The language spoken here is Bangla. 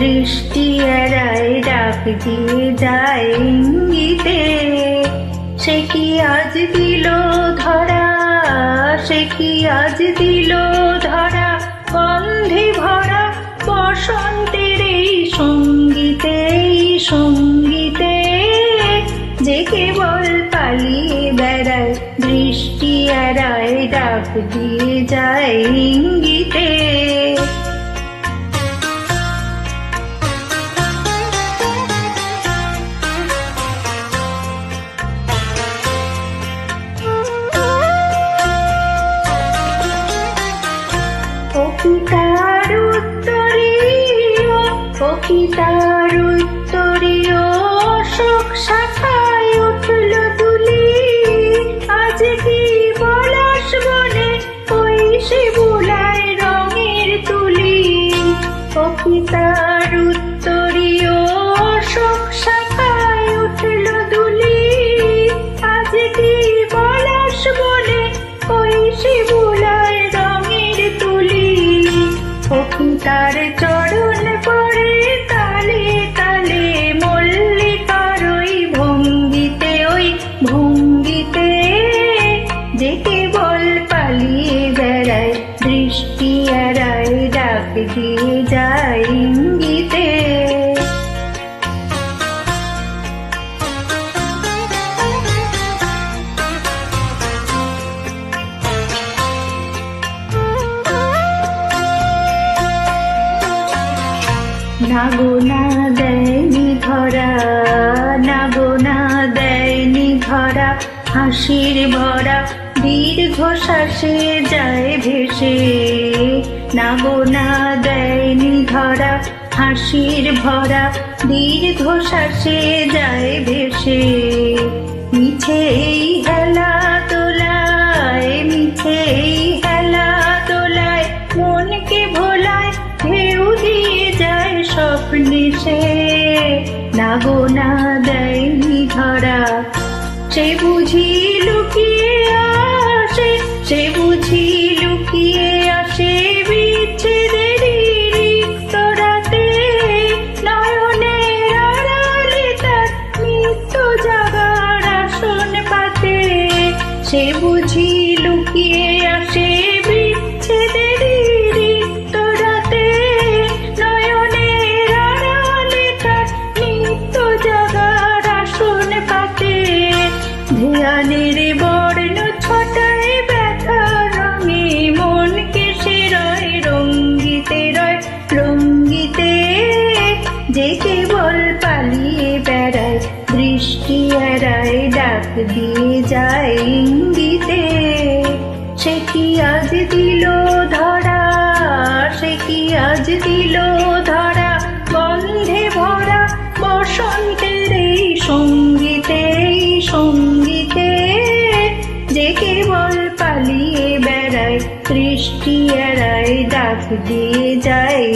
দৃষ্টি এড়ায় ডাক দিয়ে যায় ইঙ্গিতে। সে কি আজ দিল ধরা, সে কি আজ দিল ধরা, গন্ধে ভরা বসন্তের এই সঙ্গীতে, সঙ্গীতে। যে কেবল পালিয়ে বেড়ায় দৃষ্টি এড়ায় ডাক দিয়ে যায় ইঙ্গিতে। ও কি তার উত্তরীয়, ও কি তার উত্তরীয়, শোক শাখায় উঠল তুলি। আজ কি পলাশ বনে ওই সে বুলায় রঙের তুলি। ও কি তার উত্তরীয়, শোক শাখায় উঠল তুলি। আজ কি পলাশ বনে ওই সে বুলায় রঙের তুলি। ও কি তার চরণ পড়ে তালে তালে মল্লিকার ওই ভঙ্গিতে, ওই ভঙ্গিতে। যে কেবল পালিয়ে বেড়ায় দৃষ্টি এড়ায় ডাক দিয়ে যায় ইঙ্গিতে। নাগোনা দেয়নি ধরা, নাগোনা দেয়নি ধরা, হাসির ভরা দীর্ঘশ্বাসে যায় ভেসে। নাগোনা দেয়নি ধরা, হাসির ভরা দীর্ঘশ্বাসে যায় ভেসে। মিছে এই হেলা তোলায়, মিছে এই হেলা তোলায় মনকে ভোলায়, ঢেউ দিয়ে যায় স্বপ্নে সে। নাগোনা দেয়নি ধরা, সে বুঝি লুকিয়ে আসে, সে বুঝি লুকিয়ে আসে বিচ্ছেদের রিক্ত রাতে। নয়নের আড়ালে তার নিত্য জাগার আসন পাতে। সে বুঝি লুকিয়ে আসে বিচ্ছেদের রিক্ত রাতে। নয়নের আড়ালে তার নিত্য জাগার আসন পাতে। ধ্যানের বর্ণ ছটায় ব্যথা রঙে মনকে সে রয় রঙ্গিতে, রয় রঙ্গিতে। যে কেবল পালিয়ে বেড়ায় দৃষ্টি এড়ায় ডাক দিয়ে যায় ইঙ্গিতে। সে কি আজ দিল ধরা, সে কি আজ দিল ধরা, গন্ধে ভরা বসন্তের এই সঙ্গীতে, সঙ্গীতে। যে কেবল পালিয়ে বেড়ায় দৃষ্টি এড়ায় ডাক দিয়ে যায়